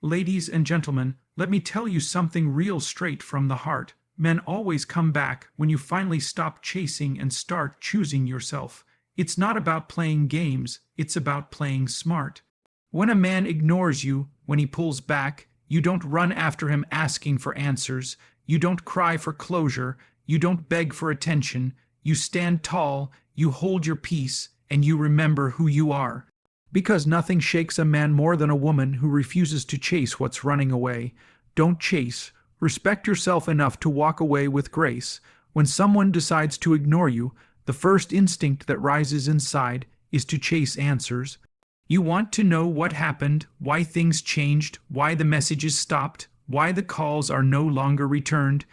Ladies and gentlemen, let me tell you something real straight from the heart. Men always come back when you finally stop chasing and start choosing yourself. It's not about playing games, it's about playing smart. When a man ignores you, when he pulls back, you don't run after him asking for answers, you don't cry for closure, you don't beg for attention, you stand tall, you hold your peace, and you remember who you are. Because nothing shakes a man more than a woman who refuses to chase what's running away. Don't chase. Respect yourself enough to walk away with grace. When someone decides to ignore you, the first instinct that rises inside is to chase answers. You want to know what happened, why things changed, why the messages stopped, why the calls are no longer returned.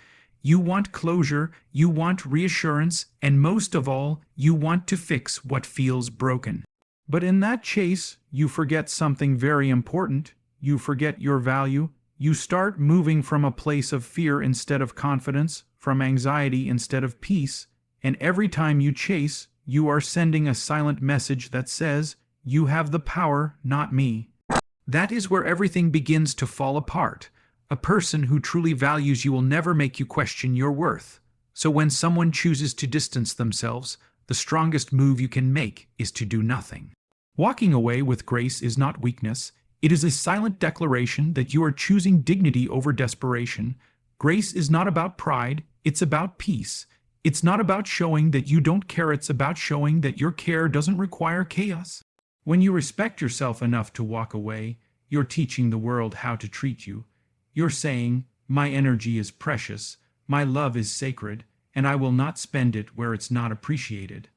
You want closure, you want reassurance, and most of all, you want to fix what feels broken. But in that chase, you forget something very important. You forget your value. You start moving from a place of fear instead of confidence, from anxiety instead of peace, and every time you chase, you are sending a silent message that says, "You have the power, not me." That is where everything begins to fall apart. A person who truly values you will never make you question your worth. So when someone chooses to distance themselves, the strongest move you can make is to do nothing. Walking away with grace is not weakness. It is a silent declaration that you are choosing dignity over desperation. Grace is not about pride, it's about peace. It's not about showing that you don't care, it's about showing that your care doesn't require chaos. When you respect yourself enough to walk away, you're teaching the world how to treat you. You're saying, "My energy is precious, my love is sacred, and I will not spend it where it's not appreciated."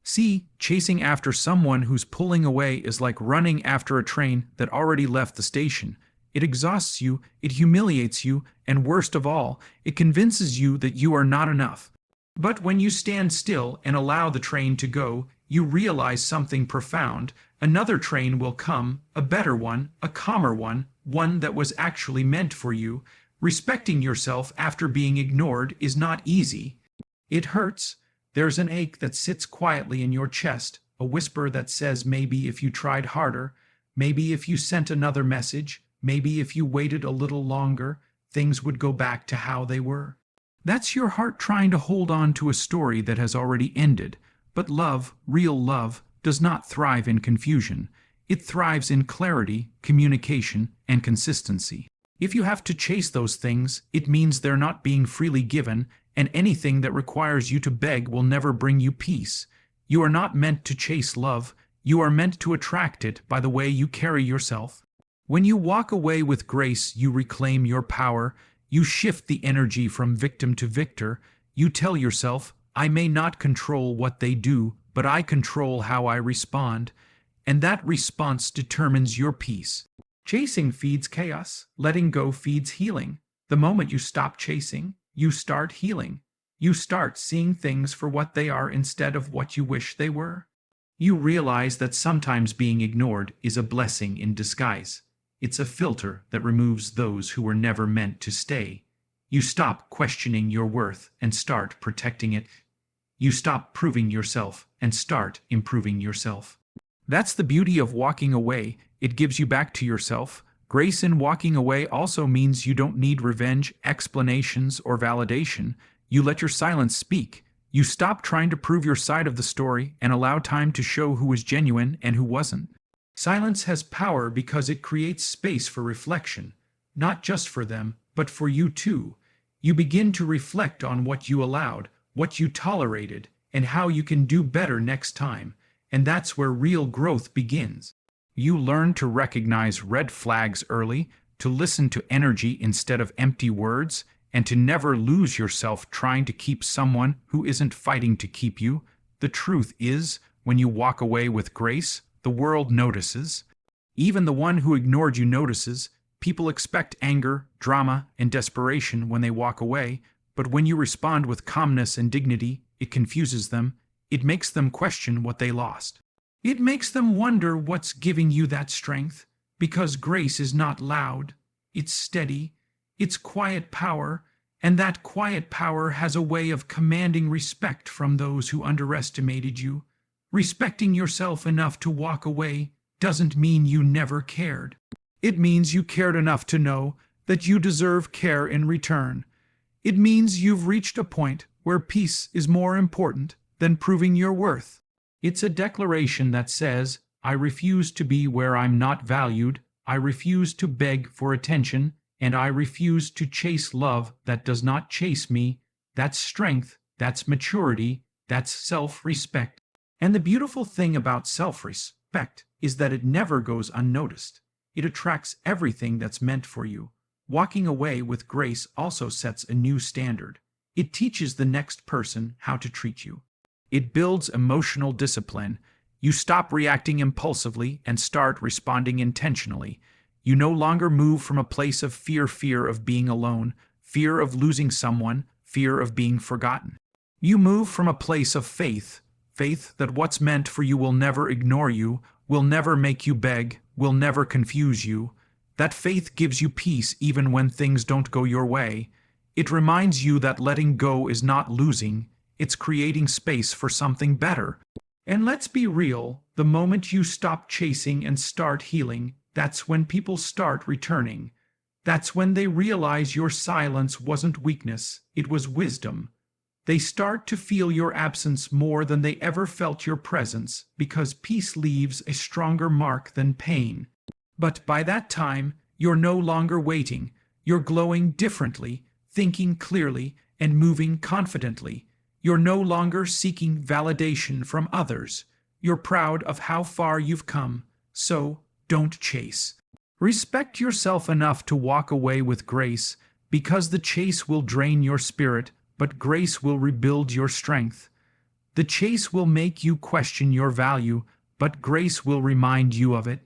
See, chasing after someone who's pulling away is like running after a train that already left the station. It exhausts you, it humiliates you, and worst of all, it convinces you that you are not enough. But when you stand still and allow the train to go, you realize something profound. Another train will come, a better one, a calmer one, one that was actually meant for you. Respecting yourself after being ignored is not easy. It hurts. There's an ache that sits quietly in your chest, a whisper that says maybe if you tried harder, maybe if you sent another message, maybe if you waited a little longer, things would go back to how they were. That's your heart trying to hold on to a story that has already ended. But love, real love, does not thrive in confusion. It thrives in clarity, communication, and consistency. If you have to chase those things, it means they're not being freely given, and anything that requires you to beg will never bring you peace. You are not meant to chase love, you are meant to attract it by the way you carry yourself. When you walk away with grace, you reclaim your power, you shift the energy from victim to victor, you tell yourself, "I may not control what they do, but I control how I respond," and that response determines your peace. Chasing feeds chaos, letting go feeds healing. The moment you stop chasing, you start healing. You start seeing things for what they are instead of what you wish they were. You realize that sometimes being ignored is a blessing in disguise. It's a filter that removes those who were never meant to stay. You stop questioning your worth and start protecting it. You stop proving yourself and start improving yourself. That's the beauty of walking away. It gives you back to yourself. Grace in walking away also means you don't need revenge, explanations, or validation. You let your silence speak. You stop trying to prove your side of the story and allow time to show who was genuine and who wasn't. Silence has power because it creates space for reflection, not just for them, but for you too. You begin to reflect on what you allowed, what you tolerated, and how you can do better next time. And that's where real growth begins. You learn to recognize red flags early, to listen to energy instead of empty words, and to never lose yourself trying to keep someone who isn't fighting to keep you. The truth is, when you walk away with grace, the world notices. Even the one who ignored you notices. People expect anger, drama, and desperation when they walk away, but when you respond with calmness and dignity, it confuses them. It makes them question what they lost. It makes them wonder what's giving you that strength, because grace is not loud, it's steady, it's quiet power, and that quiet power has a way of commanding respect from those who underestimated you. Respecting yourself enough to walk away doesn't mean you never cared. It means you cared enough to know that you deserve care in return. It means you've reached a point where peace is more important than proving your worth. It's a declaration that says, I refuse to be where I'm not valued, I refuse to beg for attention, and I refuse to chase love that does not chase me. That's strength, that's maturity, that's self-respect. And the beautiful thing about self-respect is that it never goes unnoticed. It attracts everything that's meant for you. Walking away with grace also sets a new standard. It teaches the next person how to treat you. It builds emotional discipline. You stop reacting impulsively and start responding intentionally. You no longer move from a place of fear of being alone, fear of losing someone, fear of being forgotten. You move from a place of faith that what's meant for you will never ignore you, will never make you beg, will never confuse you. That faith gives you peace even when things don't go your way. It reminds you that letting go is not losing, it's creating space for something better. And let's be real, the moment you stop chasing and start healing, that's when people start returning. That's when they realize your silence wasn't weakness, it was wisdom. They start to feel your absence more than they ever felt your presence, because peace leaves a stronger mark than pain. But by that time, you're no longer waiting. You're glowing differently, thinking clearly, and moving confidently. You're no longer seeking validation from others. You're proud of how far you've come. So, don't chase. Respect yourself enough to walk away with grace, because the chase will drain your spirit, but grace will rebuild your strength. The chase will make you question your value, but grace will remind you of it.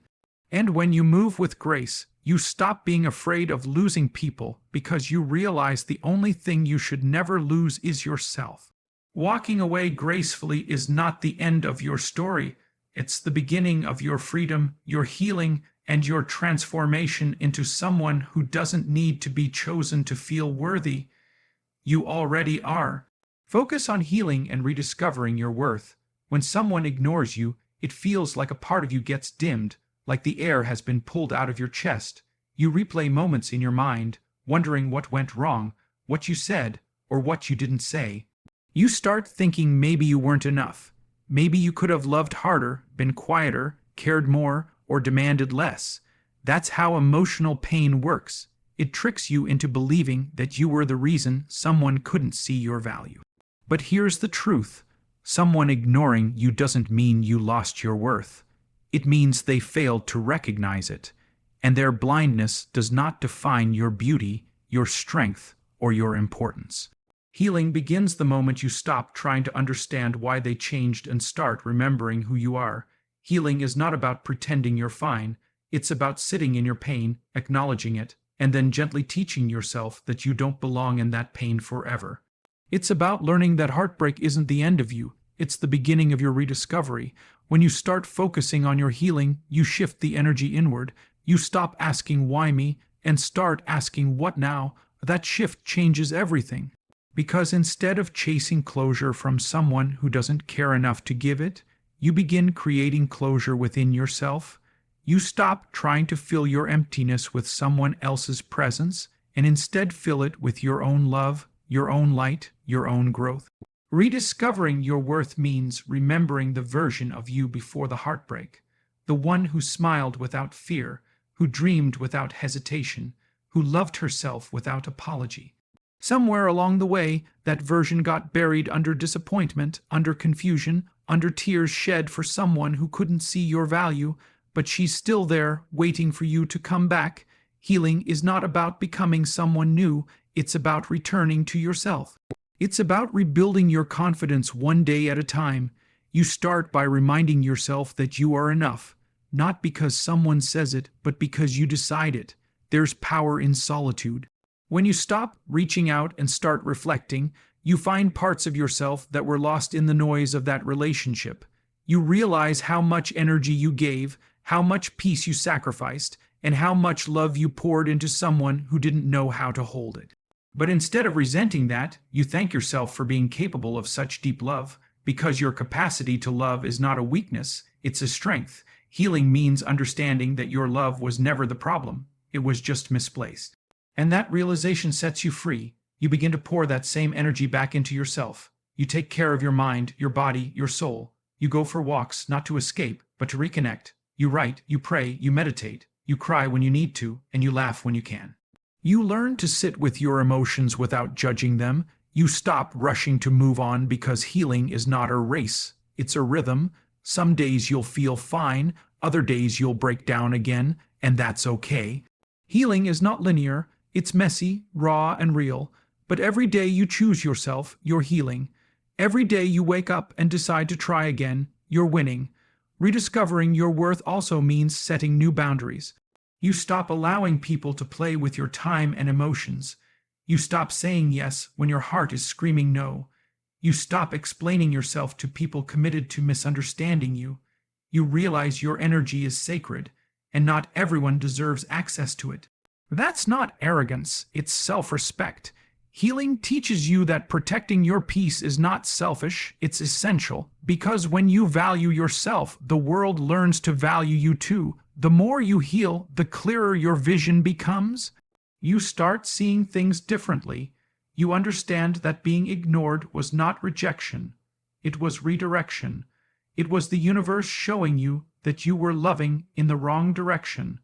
And when you move with grace, you stop being afraid of losing people because you realize the only thing you should never lose is yourself. Walking away gracefully is not the end of your story. It's the beginning of your freedom, your healing, and your transformation into someone who doesn't need to be chosen to feel worthy. You already are. Focus on healing and rediscovering your worth. When someone ignores you, it feels like a part of you gets dimmed, like the air has been pulled out of your chest. You replay moments in your mind, wondering what went wrong, what you said, or what you didn't say. You start thinking maybe you weren't enough. Maybe you could have loved harder, been quieter, cared more, or demanded less. That's how emotional pain works. It tricks you into believing that you were the reason someone couldn't see your value. But here's the truth. Someone ignoring you doesn't mean you lost your worth. It means they failed to recognize it, and their blindness does not define your beauty, your strength, or your importance. Healing begins the moment you stop trying to understand why they changed and start remembering who you are. Healing is not about pretending you're fine. It's about sitting in your pain, acknowledging it, and then gently teaching yourself that you don't belong in that pain forever. It's about learning that heartbreak isn't the end of you. It's the beginning of your rediscovery. When you start focusing on your healing, you shift the energy inward. You stop asking why me and start asking what now. That shift changes everything. Because instead of chasing closure from someone who doesn't care enough to give it, you begin creating closure within yourself. You stop trying to fill your emptiness with someone else's presence and instead fill it with your own love, your own light, your own growth. Rediscovering your worth means remembering the version of you before the heartbreak, the one who smiled without fear, who dreamed without hesitation, who loved herself without apology. Somewhere along the way, that version got buried under disappointment, under confusion, under tears shed for someone who couldn't see your value, but she's still there, waiting for you to come back. Healing is not about becoming someone new, it's about returning to yourself. It's about rebuilding your confidence one day at a time. You start by reminding yourself that you are enough, not because someone says it, but because you decide it. There's power in solitude. When you stop reaching out and start reflecting, you find parts of yourself that were lost in the noise of that relationship. You realize how much energy you gave, how much peace you sacrificed, and how much love you poured into someone who didn't know how to hold it. But instead of resenting that, you thank yourself for being capable of such deep love, because your capacity to love is not a weakness, it's a strength. Healing means understanding that your love was never the problem, it was just misplaced. And that realization sets you free. You begin to pour that same energy back into yourself. You take care of your mind, your body, your soul. You go for walks, not to escape, but to reconnect. You write, you pray, you meditate. You cry when you need to, and you laugh when you can. You learn to sit with your emotions without judging them. You stop rushing to move on because healing is not a race. It's a rhythm. Some days you'll feel fine, other days you'll break down again, and that's okay. Healing is not linear. It's messy, raw, and real. But every day you choose yourself, you're healing. Every day you wake up and decide to try again, you're winning. Rediscovering your worth also means setting new boundaries. You stop allowing people to play with your time and emotions. You stop saying yes when your heart is screaming no. You stop explaining yourself to people committed to misunderstanding you. You realize your energy is sacred, and not everyone deserves access to it. That's not arrogance, it's self-respect. Healing teaches you that protecting your peace is not selfish, it's essential, because when you value yourself, the world learns to value you too. The more you heal, the clearer your vision becomes. You start seeing things differently. You understand that being ignored was not rejection, it was redirection. It was the universe showing you that you were loving in the wrong direction.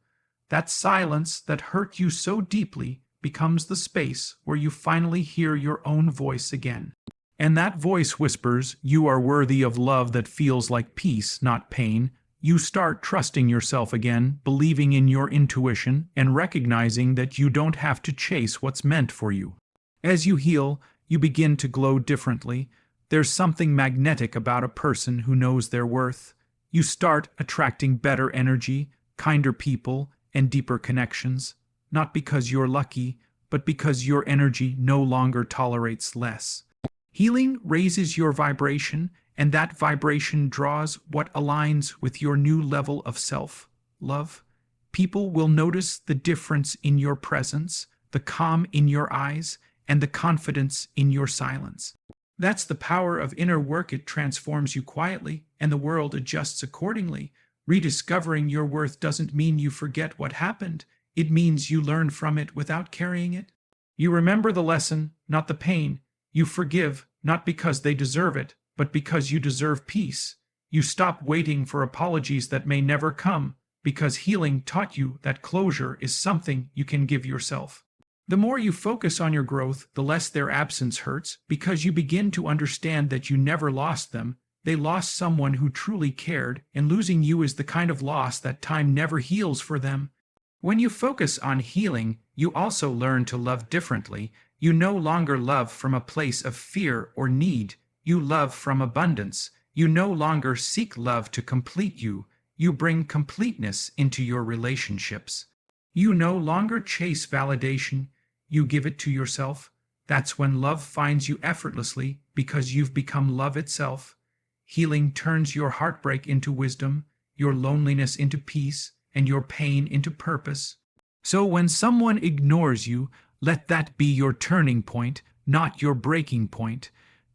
That silence that hurt you so deeply becomes the space where you finally hear your own voice again. And that voice whispers, you are worthy of love that feels like peace, not pain. You start trusting yourself again, believing in your intuition, and recognizing that you don't have to chase what's meant for you. As you heal, you begin to glow differently. There's something magnetic about a person who knows their worth. You start attracting better energy, kinder people, and deeper connections. Not because you're lucky, but because your energy no longer tolerates less. Healing raises your vibration, and that vibration draws what aligns with your new level of self-love. People will notice the difference in your presence, the calm in your eyes, and the confidence in your silence. That's the power of inner work. It transforms you quietly, and the world adjusts accordingly. Rediscovering your worth doesn't mean you forget what happened. It means you learn from it without carrying it. You remember the lesson, not the pain. You forgive, not because they deserve it, but because you deserve peace. You stop waiting for apologies that may never come, because healing taught you that closure is something you can give yourself. The more you focus on your growth, the less their absence hurts, because you begin to understand that you never lost them. They lost someone who truly cared, and losing you is the kind of loss that time never heals for them. When you focus on healing, you also learn to love differently. You no longer love from a place of fear or need. You love from abundance. You no longer seek love to complete you. You bring completeness into your relationships. You no longer chase validation. You give it to yourself. That's when love finds you effortlessly, because you've become love itself. Healing turns your heartbreak into wisdom, your loneliness into peace, and your pain into purpose. So when someone ignores you, let that be your turning point, not your breaking point.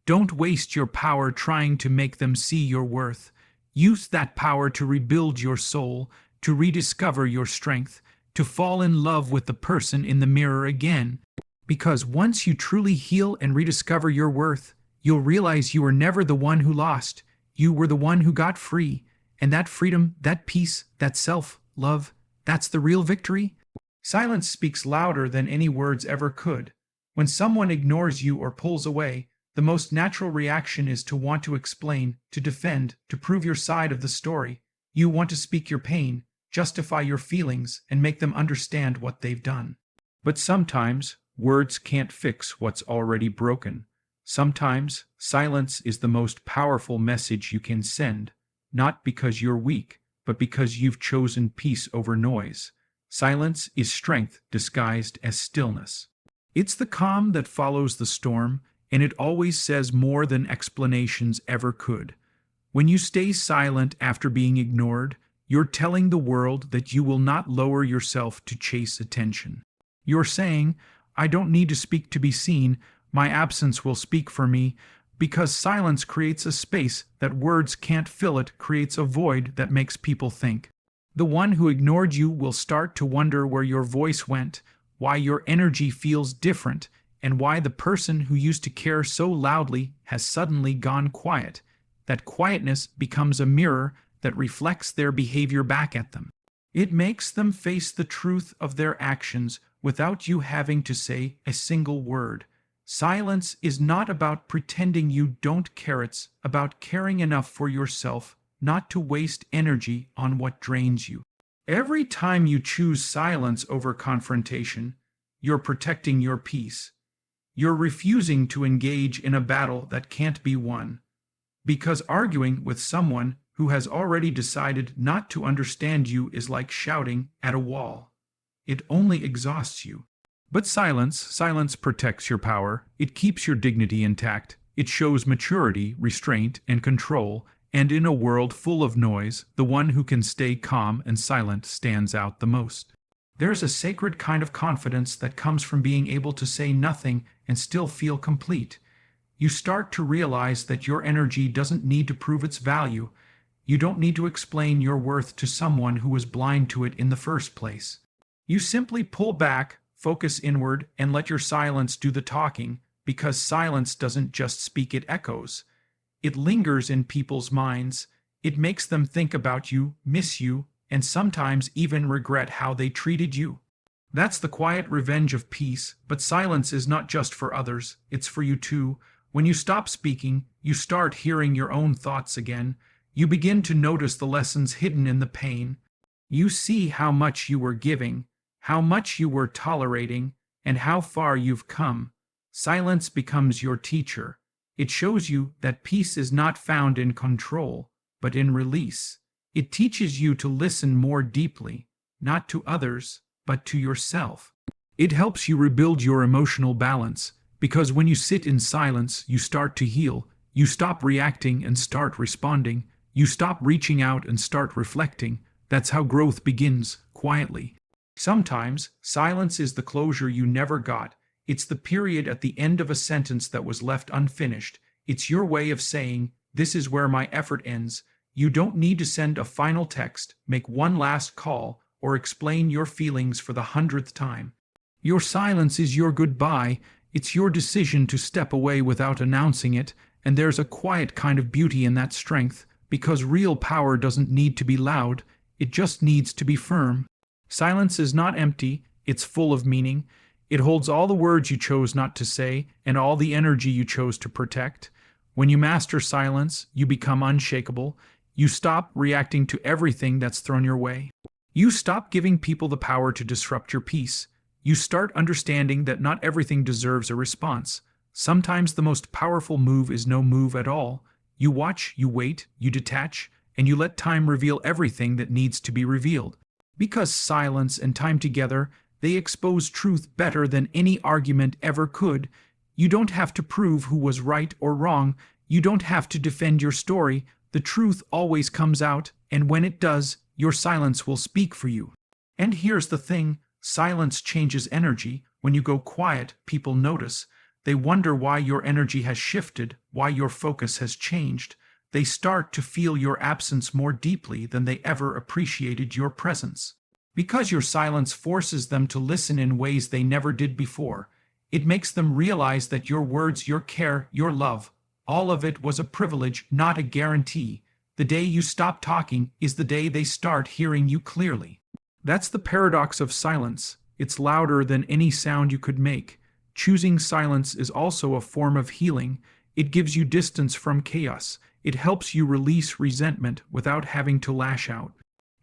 Don't waste your power trying to make them see your worth. Use that power to rebuild your soul, to rediscover your strength, to fall in love with the person in the mirror again. Because once you truly heal and rediscover your worth, you'll realize you were never the one who lost. You were the one who got free. And that freedom, that peace, that self-love, that's the real victory. Silence speaks louder than any words ever could. When someone ignores you or pulls away, the most natural reaction is to want to explain, to defend, to prove your side of the story. You want to speak your pain, justify your feelings, and make them understand what they've done. But sometimes, words can't fix what's already broken. Sometimes, silence is the most powerful message you can send, not because you're weak, but because you've chosen peace over noise. Silence is strength disguised as stillness. It's the calm that follows the storm, and it always says more than explanations ever could. When you stay silent after being ignored, you're telling the world that you will not lower yourself to chase attention. You're saying, I don't need to speak to be seen, my absence will speak for me, Because silence creates a space that words can't fill, it creates a void that makes people think. The one who ignored you will start to wonder where your voice went, why your energy feels different, and why the person who used to care so loudly has suddenly gone quiet. That quietness becomes a mirror that reflects their behavior back at them. It makes them face the truth of their actions without you having to say a single word. Silence is not about pretending you don't care, it's about caring enough for yourself not to waste energy on what drains you. Every time you choose silence over confrontation, you're protecting your peace. You're refusing to engage in a battle that can't be won. Because arguing with someone who has already decided not to understand you is like shouting at a wall. It only exhausts you. But silence protects your power. It keeps your dignity intact. It shows maturity, restraint, and control. And in a world full of noise, the one who can stay calm and silent stands out the most. There's a sacred kind of confidence that comes from being able to say nothing and still feel complete. You start to realize that your energy doesn't need to prove its value. You don't need to explain your worth to someone who was blind to it in the first place. You simply pull back, focus inward, and let your silence do the talking, because silence doesn't just speak, it echoes. It lingers in people's minds. It makes them think about you, miss you, and sometimes even regret how they treated you. That's the quiet revenge of peace, but silence is not just for others, it's for you too. When you stop speaking, you start hearing your own thoughts again. You begin to notice the lessons hidden in the pain. You see how much you were giving, how much you were tolerating, and how far you've come. Silence becomes your teacher. It shows you that peace is not found in control, but in release. It teaches you to listen more deeply, not to others, but to yourself. It helps you rebuild your emotional balance, because when you sit in silence, you start to heal. You stop reacting and start responding. You stop reaching out and start reflecting. That's how growth begins, quietly. Sometimes, silence is the closure you never got. It's the period at the end of a sentence that was left unfinished. It's your way of saying, this is where my effort ends. You don't need to send a final text, make one last call, or explain your feelings for the 100th time. Your silence is your goodbye. It's your decision to step away without announcing it, and there's a quiet kind of beauty in that strength, because real power doesn't need to be loud, it just needs to be firm. Silence is not empty, it's full of meaning. It holds all the words you chose not to say, and all the energy you chose to protect. When you master silence, you become unshakable. You stop reacting to everything that's thrown your way. You stop giving people the power to disrupt your peace. You start understanding that not everything deserves a response. Sometimes the most powerful move is no move at all. You watch, you wait, you detach, and you let time reveal everything that needs to be revealed. Because silence and time together, they expose truth better than any argument ever could. You don't have to prove who was right or wrong. You don't have to defend your story. The truth always comes out, and when it does, your silence will speak for you. And here's the thing, silence changes energy. When you go quiet, people notice. They wonder why your energy has shifted, why your focus has changed. They start to feel your absence more deeply than they ever appreciated your presence. Because your silence forces them to listen in ways they never did before. It makes them realize that your words, your care, your love, all of it was a privilege, not a guarantee. The day you stop talking is the day they start hearing you clearly. That's the paradox of silence. It's louder than any sound you could make. Choosing silence is also a form of healing. It gives you distance from chaos. It helps you release resentment without having to lash out.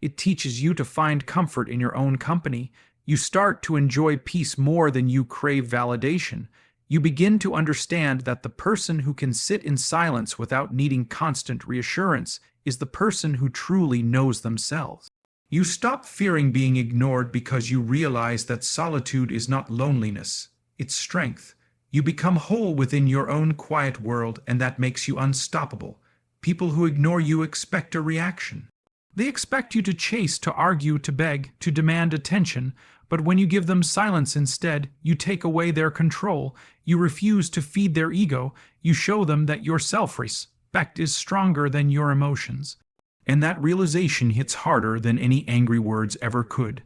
It teaches you to find comfort in your own company. You start to enjoy peace more than you crave validation. You begin to understand that the person who can sit in silence without needing constant reassurance is the person who truly knows themselves. You stop fearing being ignored because you realize that solitude is not loneliness, it's strength. You become whole within your own quiet world, and that makes you unstoppable. People who ignore you expect a reaction. They expect you to chase, to argue, to beg, to demand attention, But when you give them silence instead, you take away their control, you refuse to feed their ego, you show them that your self-respect is stronger than your emotions. And that realization hits harder than any angry words ever could.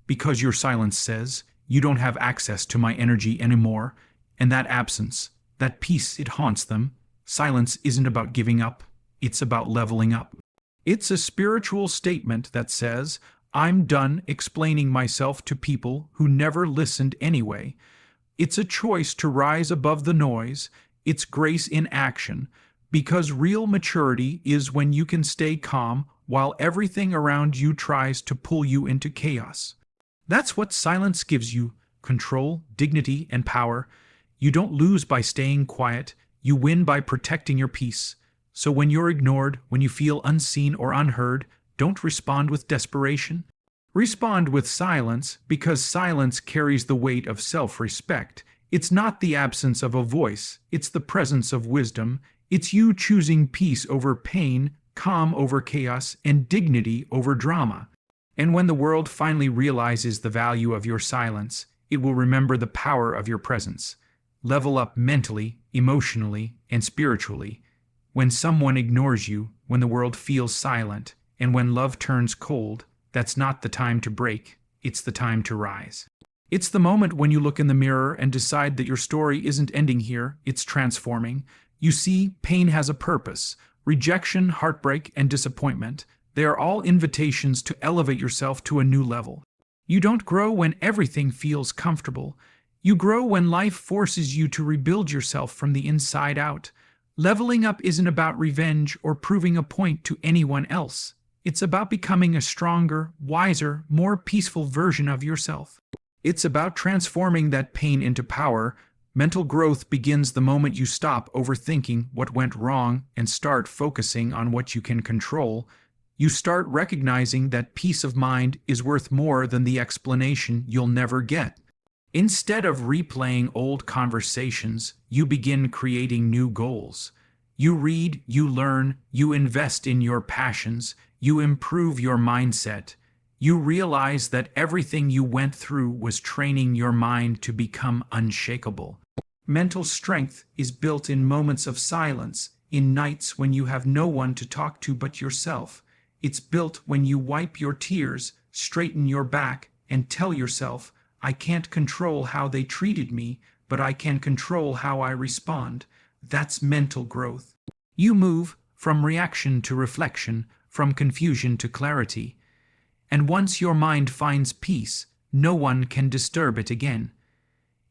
Because your silence says, you don't have access to my energy anymore, and that absence, that peace, it haunts them. Silence isn't about giving up, it's about leveling up. It's a spiritual statement that says, I'm done explaining myself to people who never listened anyway. It's a choice to rise above the noise, it's grace in action, because real maturity is when you can stay calm while everything around you tries to pull you into chaos. That's what silence gives you: control, dignity, and power. You don't lose by staying quiet, you win by protecting your peace. So when you're ignored, when you feel unseen or unheard, don't respond with desperation. Respond with silence, because silence carries the weight of self-respect. It's not the absence of a voice, it's the presence of wisdom. It's you choosing peace over pain, calm over chaos, and dignity over drama. And when the world finally realizes the value of your silence, it will remember the power of your presence. Level up mentally, emotionally, and spiritually. When someone ignores you, when the world feels silent, and when love turns cold, that's not the time to break, it's the time to rise. It's the moment when you look in the mirror and decide that your story isn't ending here, it's transforming. You see, pain has a purpose. Rejection, heartbreak, and disappointment. They are all invitations to elevate yourself to a new level. You don't grow when everything feels comfortable. You grow when life forces you to rebuild yourself from the inside out. Leveling up isn't about revenge or proving a point to anyone else. It's about becoming a stronger, wiser, more peaceful version of yourself. It's about transforming that pain into power. Mental growth begins the moment you stop overthinking what went wrong and start focusing on what you can control. You start recognizing that peace of mind is worth more than the explanation you'll never get. Instead of replaying old conversations, you begin creating new goals. You read, you learn, you invest in your passions, you improve your mindset. You realize that everything you went through was training your mind to become unshakable. Mental strength is built in moments of silence, in nights when you have no one to talk to but yourself. It's built when you wipe your tears, straighten your back, and tell yourself, I can't control how they treated me, but I can control how I respond. That's mental growth. You move from reaction to reflection, from confusion to clarity. And once your mind finds peace, no one can disturb it again.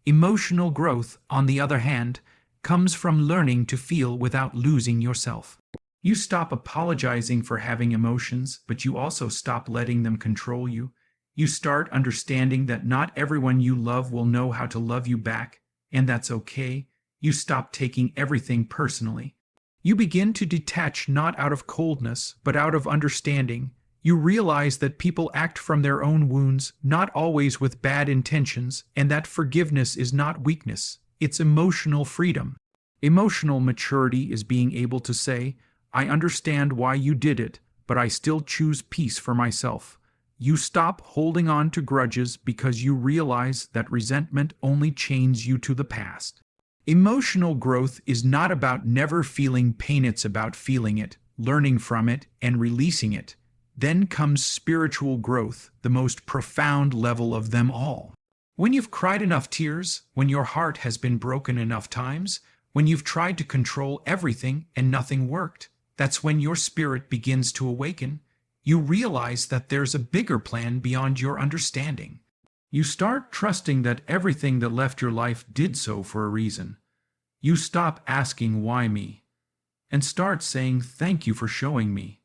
Emotional growth, on the other hand, comes from learning to feel without losing yourself. You stop apologizing for having emotions, but you also stop letting them control you. You start understanding that not everyone you love will know how to love you back, and that's okay. You stop taking everything personally. You begin to detach not out of coldness, but out of understanding. You realize that people act from their own wounds, not always with bad intentions, and that forgiveness is not weakness, it's emotional freedom. Emotional maturity is being able to say, I understand why you did it, but I still choose peace for myself. You stop holding on to grudges because you realize that resentment only chains you to the past. Emotional growth is not about never feeling pain, it's about feeling it, learning from it, and releasing it. Then comes spiritual growth, the most profound level of them all. When you've cried enough tears, when your heart has been broken enough times, when you've tried to control everything and nothing worked, that's when your spirit begins to awaken. You realize that there's a bigger plan beyond your understanding. You start trusting that everything that left your life did so for a reason. You stop asking why me, and start saying thank you for showing me.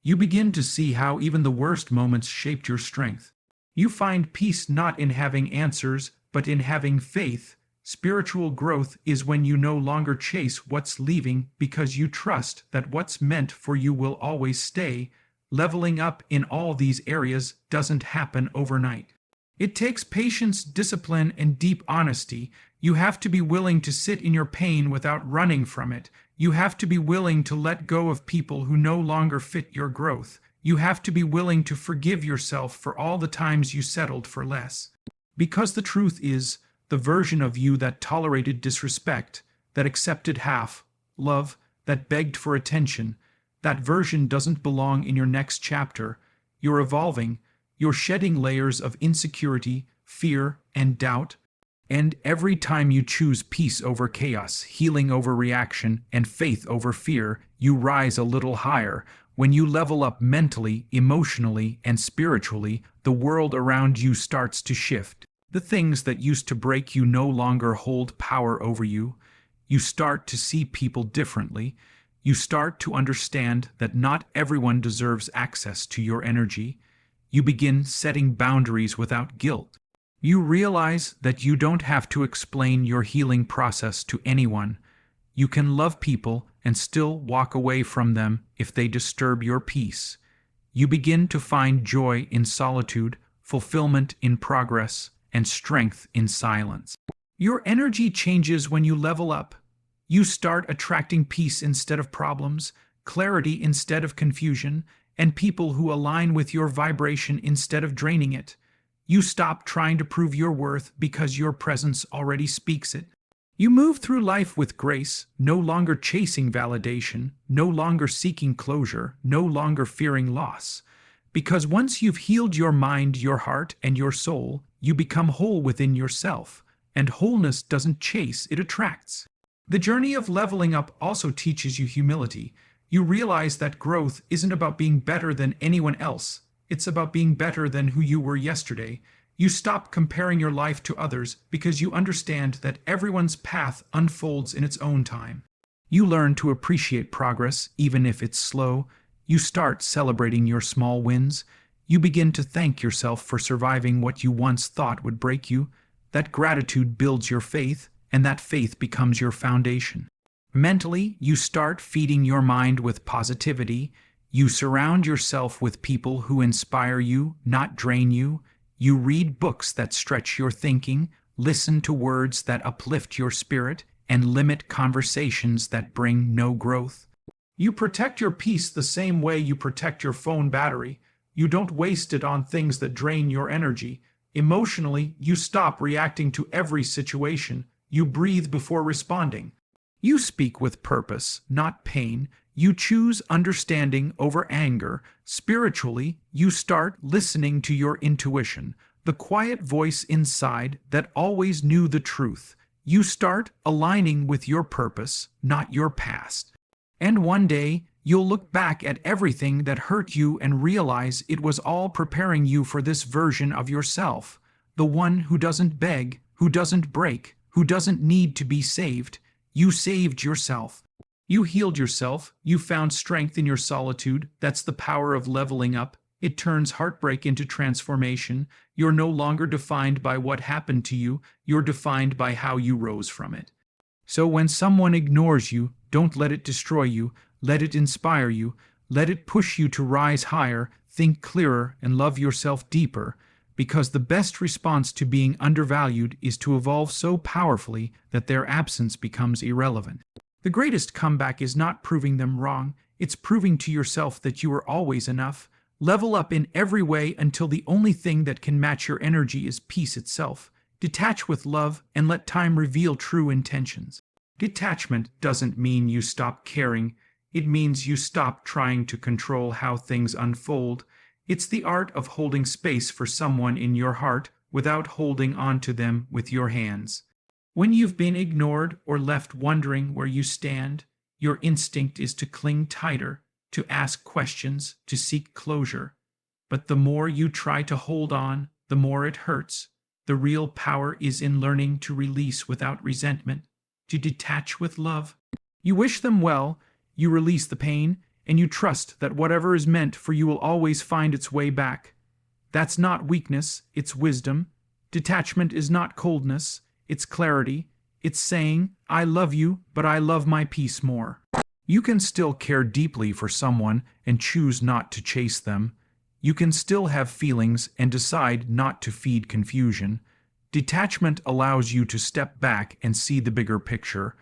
You begin to see how even the worst moments shaped your strength. You find peace not in having answers, but in having faith. Spiritual growth is when you no longer chase what's leaving because you trust that what's meant for you will always stay. Leveling up in all these areas doesn't happen overnight. It takes patience, discipline, and deep honesty. You have to be willing to sit in your pain without running from it. You have to be willing to let go of people who no longer fit your growth. You have to be willing to forgive yourself for all the times you settled for less. Because the truth is, the version of you that tolerated disrespect, that accepted half love, that begged for attention, that version doesn't belong in your next chapter. You're evolving, you're shedding layers of insecurity, fear, and doubt. And every time you choose peace over chaos, healing over reaction, and faith over fear, you rise a little higher. When you level up mentally, emotionally, and spiritually, the world around you starts to shift. The things that used to break you no longer hold power over you. You start to see people differently. You start to understand that not everyone deserves access to your energy. You begin setting boundaries without guilt. You realize that you don't have to explain your healing process to anyone. You can love people and still walk away from them if they disturb your peace. You begin to find joy in solitude, fulfillment in progress, and strength in silence. Your energy changes when you level up. You start attracting peace instead of problems, clarity instead of confusion, and people who align with your vibration instead of draining it. You stop trying to prove your worth because your presence already speaks it. You move through life with grace, no longer chasing validation, no longer seeking closure, no longer fearing loss. Because once you've healed your mind, your heart, and your soul, you become whole within yourself, and wholeness doesn't chase, it attracts. The journey of leveling up also teaches you humility. You realize that growth isn't about being better than anyone else. It's about being better than who you were yesterday. You stop comparing your life to others because you understand that everyone's path unfolds in its own time. You learn to appreciate progress, even if it's slow. You start celebrating your small wins. You begin to thank yourself for surviving what you once thought would break you. That gratitude builds your faith, and that faith becomes your foundation. Mentally, you start feeding your mind with positivity. You surround yourself with people who inspire you, not drain you. You read books that stretch your thinking, listen to words that uplift your spirit, and limit conversations that bring no growth. You protect your peace the same way you protect your phone battery. You don't waste it on things that drain your energy. Emotionally, you stop reacting to every situation. You breathe before responding. You speak with purpose, not pain. You choose understanding over anger. Spiritually, you start listening to your intuition, the quiet voice inside that always knew the truth. You start aligning with your purpose, not your past. And one day, you'll look back at everything that hurt you and realize it was all preparing you for this version of yourself, the one who doesn't beg, who doesn't break, who doesn't need to be saved. You saved yourself. You healed yourself. You found strength in your solitude. That's the power of leveling up. It turns heartbreak into transformation. You're no longer defined by what happened to you. You're defined by how you rose from it. So when someone ignores you, don't let it destroy you. Let it inspire you. Let it push you to rise higher, think clearer, and love yourself deeper. Because the best response to being undervalued is to evolve so powerfully that their absence becomes irrelevant. The greatest comeback is not proving them wrong, it's proving to yourself that you are always enough. Level up in every way until the only thing that can match your energy is peace itself. Detach with love and let time reveal true intentions. Detachment doesn't mean you stop caring, it means you stop trying to control how things unfold. It's the art of holding space for someone in your heart without holding on to them with your hands. When you've been ignored or left wondering where you stand, your instinct is to cling tighter, to ask questions, to seek closure. But the more you try to hold on, the more it hurts. The real power is in learning to release without resentment, to detach with love. You wish them well, you release the pain, and you trust that whatever is meant for you will always find its way back. That's not weakness, it's wisdom. Detachment is not coldness. It's clarity. It's saying, I love you, but I love my peace more. You can still care deeply for someone and choose not to chase them. You can still have feelings and decide not to feed confusion. Detachment allows you to step back and see the bigger picture.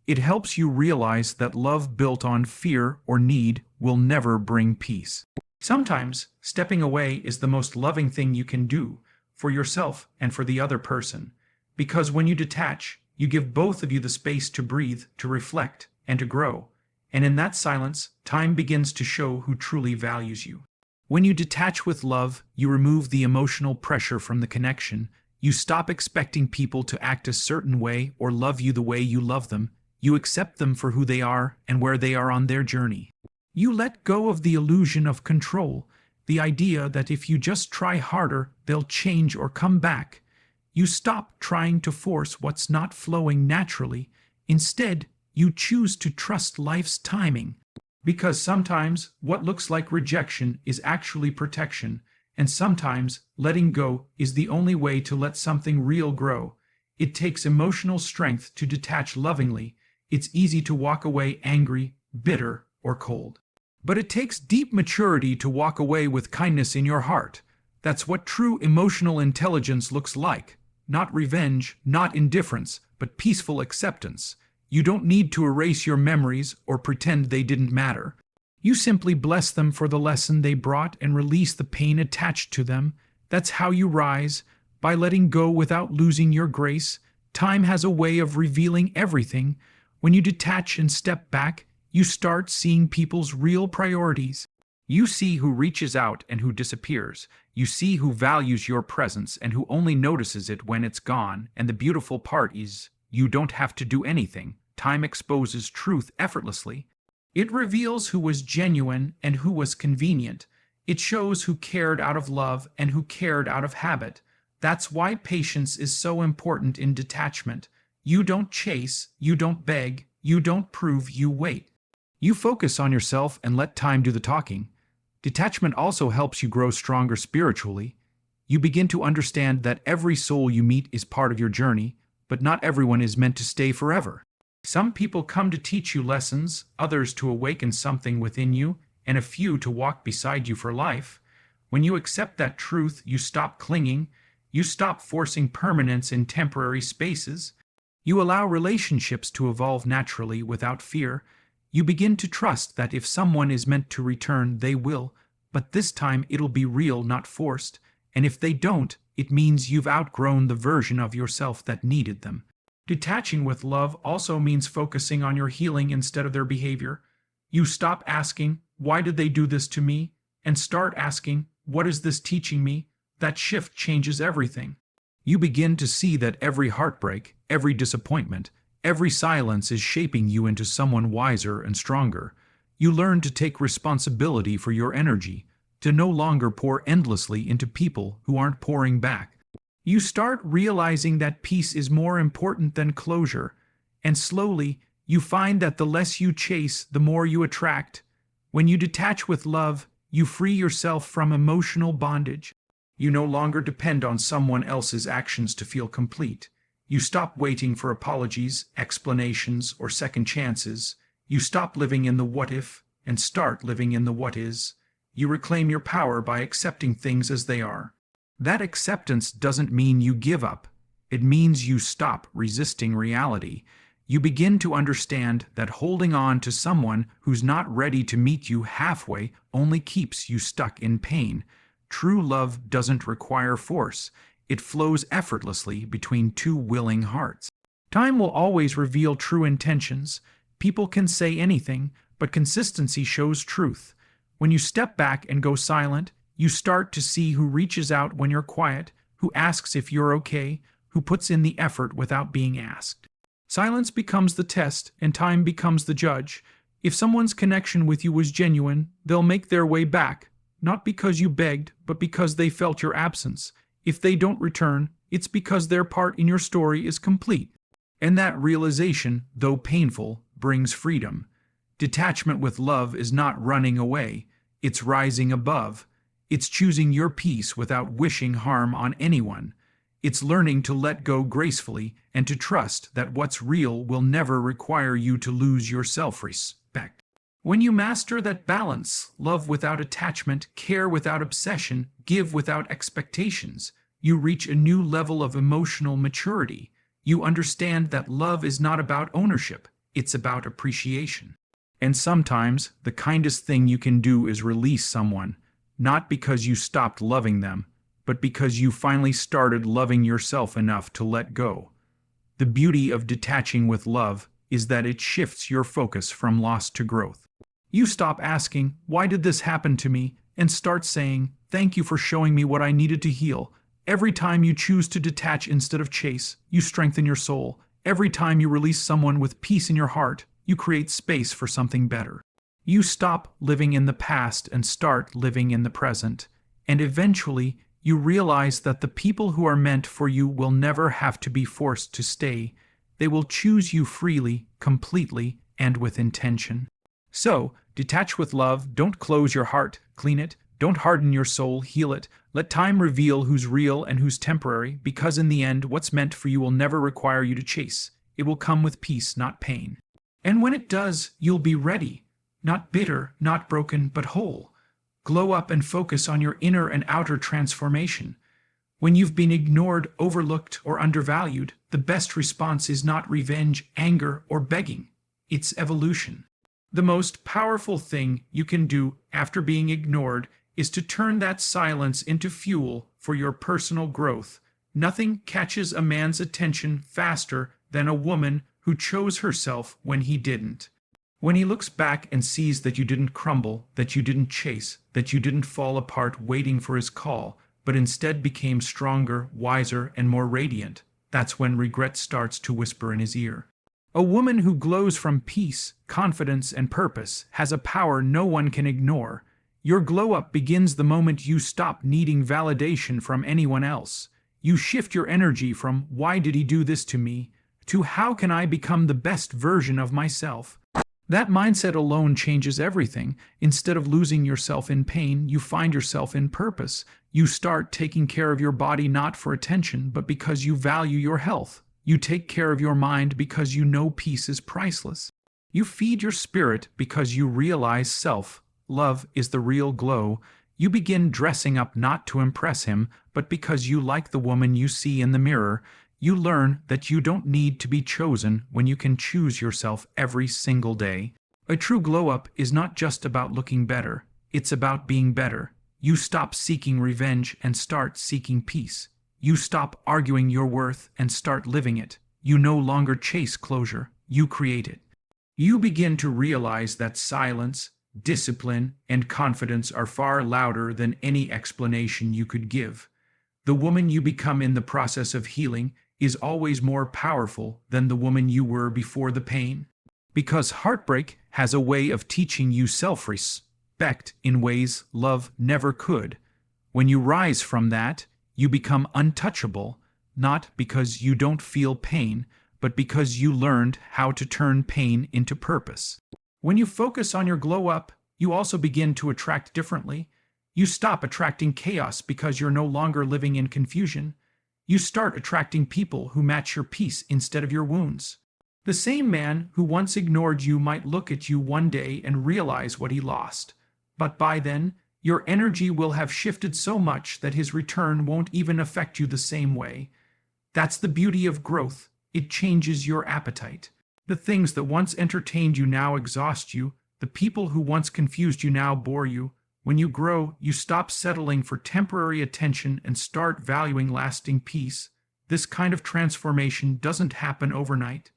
It helps you realize that love built on fear or need will never bring peace. Sometimes, stepping away is the most loving thing you can do. for yourself and for the other person. Because when you detach, you give both of you the space to breathe, to reflect, and to grow. And in that silence, time begins to show who truly values you. When you detach with love, you remove the emotional pressure from the connection. You stop expecting people to act a certain way or love you the way you love them. You accept them for who they are and where they are on their journey. You let go of the illusion of control, the idea that if you just try harder, they'll change or come back. You stop trying to force what's not flowing naturally. Instead, you choose to trust life's timing. Because sometimes what looks like rejection is actually protection, and sometimes letting go is the only way to let something real grow. It takes emotional strength to detach lovingly. It's easy to walk away angry, bitter, or cold. But it takes deep maturity to walk away with kindness in your heart. That's what true emotional intelligence looks like. Not revenge, not indifference, but peaceful acceptance. You don't need to erase your memories or pretend they didn't matter. You simply bless them for the lesson they brought and release the pain attached to them. That's how you rise, by letting go without losing your grace. Time has a way of revealing everything. When you detach and step back, you start seeing people's real priorities. You see who reaches out and who disappears. You see who values your presence and who only notices it when it's gone. And the beautiful part is, you don't have to do anything. Time exposes truth effortlessly. It reveals who was genuine and who was convenient. It shows who cared out of love and who cared out of habit. That's why patience is so important in detachment. You don't chase, you don't beg, you don't prove, you wait. You focus on yourself and let time do the talking. Detachment also helps you grow stronger spiritually. You begin to understand that every soul you meet is part of your journey, but not everyone is meant to stay forever. Some people come to teach you lessons, others to awaken something within you, and a few to walk beside you for life. When you accept that truth, you stop clinging, you stop forcing permanence in temporary spaces. You allow relationships to evolve naturally without fear. You begin to trust that if someone is meant to return, they will, but this time it'll be real, not forced. And if they don't, it means you've outgrown the version of yourself that needed them. Detaching with love also means focusing on your healing instead of their behavior. You stop asking, "Why did they do this to me?" and start asking, "What is this teaching me?" That shift changes everything. You begin to see that every heartbreak, every disappointment, every silence is shaping you into someone wiser and stronger. You learn to take responsibility for your energy, to no longer pour endlessly into people who aren't pouring back. You start realizing that peace is more important than closure, and slowly you find that the less you chase, the more you attract. When you detach with love, you free yourself from emotional bondage. You no longer depend on someone else's actions to feel complete. You stop waiting for apologies, explanations, or second chances. You stop living in the what if and start living in the what is. You reclaim your power by accepting things as they are. That acceptance doesn't mean you give up. It means you stop resisting reality. You begin to understand that holding on to someone who's not ready to meet you halfway only keeps you stuck in pain. True love doesn't require force. It flows effortlessly between two willing hearts. Time will always reveal true intentions. People can say anything, but consistency shows truth. When you step back and go silent, you start to see who reaches out when you're quiet, who asks if you're okay, who puts in the effort without being asked. Silence becomes the test, and time becomes the judge. If someone's connection with you was genuine, they'll make their way back, not because you begged, but because they felt your absence. If they don't return, it's because their part in your story is complete. And that realization, though painful, brings freedom. Detachment with love is not running away. It's rising above. It's choosing your peace without wishing harm on anyone. It's learning to let go gracefully and to trust that what's real will never require you to lose your self-respect. When you master that balance, love without attachment, care without obsession, give without expectations, you reach a new level of emotional maturity. You understand that love is not about ownership, it's about appreciation. And sometimes, the kindest thing you can do is release someone, not because you stopped loving them, but because you finally started loving yourself enough to let go. The beauty of detaching with love is that it shifts your focus from loss to growth. You stop asking, "Why did this happen to me?" and start saying, "Thank you for showing me what I needed to heal." Every time you choose to detach instead of chase, you strengthen your soul. Every time you release someone with peace in your heart, you create space for something better. You stop living in the past and start living in the present. And eventually, you realize that the people who are meant for you will never have to be forced to stay. They will choose you freely, completely, and with intention. So, detach with love. Don't close your heart, clean it. Don't harden your soul, heal it. Let time reveal who's real and who's temporary, because in the end, what's meant for you will never require you to chase. It will come with peace, not pain. And when it does, you'll be ready. Not bitter, not broken, but whole. Glow up and focus on your inner and outer transformation. When you've been ignored, overlooked, or undervalued, the best response is not revenge, anger, or begging. It's evolution. The most powerful thing you can do after being ignored is to turn that silence into fuel for your personal growth. Nothing catches a man's attention faster than a woman who chose herself when he didn't. When he looks back and sees that you didn't crumble, that you didn't chase, that you didn't fall apart waiting for his call, but instead became stronger, wiser, and more radiant, that's when regret starts to whisper in his ear. A woman who glows from peace, confidence, and purpose has a power no one can ignore. Your glow-up begins the moment you stop needing validation from anyone else. You shift your energy from "why did he do this to me?" to "how can I become the best version of myself?" That mindset alone changes everything. Instead of losing yourself in pain, you find yourself in purpose. You start taking care of your body not for attention, but because you value your health. You take care of your mind because you know peace is priceless. You feed your spirit because you realize self-love is the real glow. You begin dressing up not to impress him, but because you like the woman you see in the mirror. You learn that you don't need to be chosen when you can choose yourself every single day. A true glow-up is not just about looking better, it's about being better. You stop seeking revenge and start seeking peace. You stop arguing your worth and start living it. You no longer chase closure, you create it. You begin to realize that silence, discipline, and confidence are far louder than any explanation you could give. The woman you become in the process of healing is always more powerful than the woman you were before the pain. Because heartbreak has a way of teaching you self-respect in ways love never could. When you rise from that, you become untouchable, not because you don't feel pain, but because you learned how to turn pain into purpose. When you focus on your glow-up, you also begin to attract differently. You stop attracting chaos because you're no longer living in confusion. You start attracting people who match your peace instead of your wounds. The same man who once ignored you might look at you one day and realize what he lost. But by then, your energy will have shifted so much that his return won't even affect you the same way. That's the beauty of growth. It changes your appetite. The things that once entertained you now exhaust you. The people who once confused you now bore you. When you grow, you stop settling for temporary attention and start valuing lasting peace. This kind of transformation doesn't happen overnight.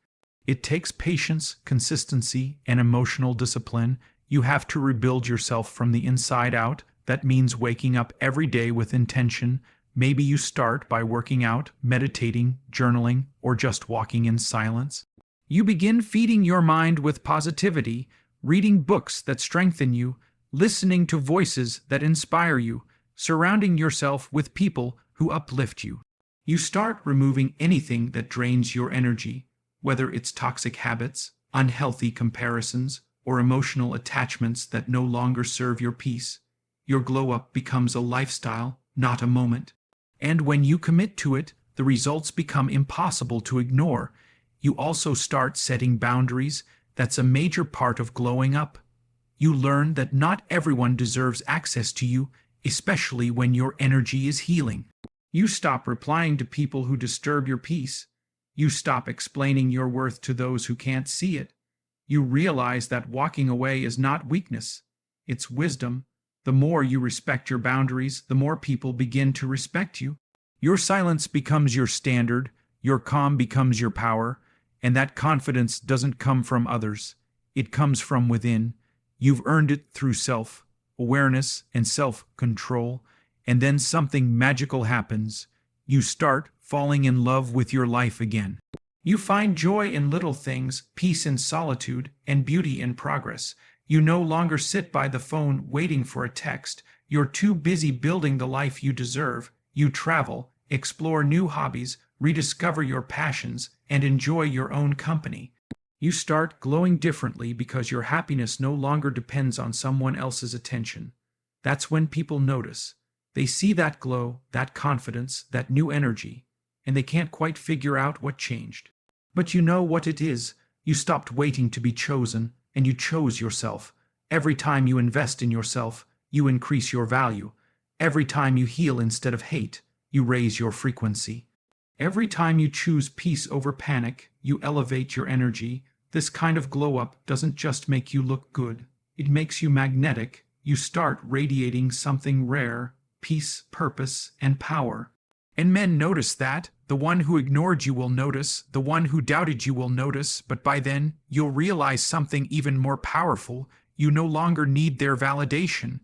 It takes patience, consistency, and emotional discipline. You have to rebuild yourself from the inside out. That means waking up every day with intention. Maybe you start by working out, meditating, journaling, or just walking in silence. You begin feeding your mind with positivity, reading books that strengthen you, listening to voices that inspire you, surrounding yourself with people who uplift you. You start removing anything that drains your energy, whether it's toxic habits, unhealthy comparisons, or emotional attachments that no longer serve your peace. Your glow-up becomes a lifestyle, not a moment. And when you commit to it, the results become impossible to ignore. You also start setting boundaries. That's a major part of glowing up. You learn that not everyone deserves access to you, especially when your energy is healing. You stop replying to people who disturb your peace. You stop explaining your worth to those who can't see it. You realize that walking away is not weakness, it's wisdom. The more you respect your boundaries, the more people begin to respect you. Your silence becomes your standard, your calm becomes your power, and that confidence doesn't come from others. It comes from within. You've earned it through self-awareness and self-control, and then something magical happens. You start falling in love with your life again. You find joy in little things, peace in solitude, and beauty in progress. You no longer sit by the phone waiting for a text. You're too busy building the life you deserve. You travel, explore new hobbies, rediscover your passions, and enjoy your own company. You start glowing differently because your happiness no longer depends on someone else's attention. That's when people notice. They see that glow, that confidence, that new energy, and they can't quite figure out what changed. But you know what it is. You stopped waiting to be chosen, and you chose yourself. Every time you invest in yourself, you increase your value. Every time you heal instead of hate, you raise your frequency. Every time you choose peace over panic, you elevate your energy. This kind of glow-up doesn't just make you look good. It makes you magnetic. You start radiating something rare, peace, purpose, and power. And men notice that. The one who ignored you will notice. The one who doubted you will notice. But by then, you'll realize something even more powerful. You no longer need their validation.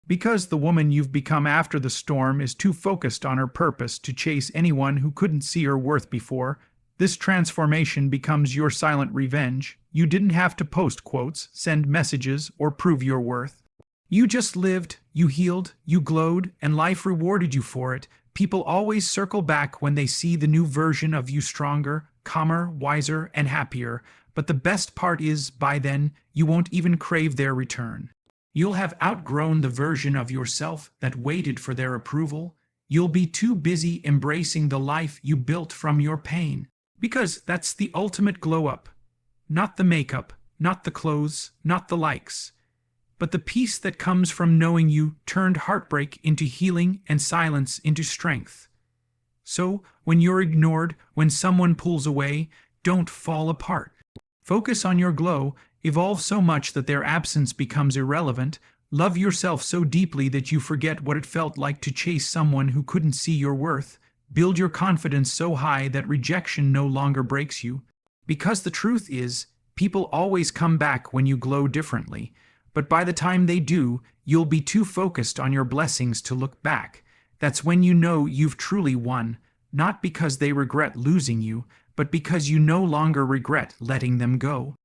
Because the woman you've become after the storm is too focused on her purpose to chase anyone who couldn't see her worth before, this transformation becomes your silent revenge. You didn't have to post quotes, send messages, or prove your worth. You just lived, you healed, you glowed, and life rewarded you for it. People always circle back when they see the new version of you, stronger, calmer, wiser, and happier. But the best part is, by then, you won't even crave their return. You'll have outgrown the version of yourself that waited for their approval. You'll be too busy embracing the life you built from your pain. Because that's the ultimate glow-up. Not the makeup, not the clothes, not the likes, but the peace that comes from knowing you turned heartbreak into healing and silence into strength. So, when you're ignored, when someone pulls away, don't fall apart. Focus on your glow, evolve so much that their absence becomes irrelevant, love yourself so deeply that you forget what it felt like to chase someone who couldn't see your worth, build your confidence so high that rejection no longer breaks you. Because the truth is, people always come back when you glow differently. But by the time they do, you'll be too focused on your blessings to look back. That's when you know you've truly won, not because they regret losing you, but because you no longer regret letting them go.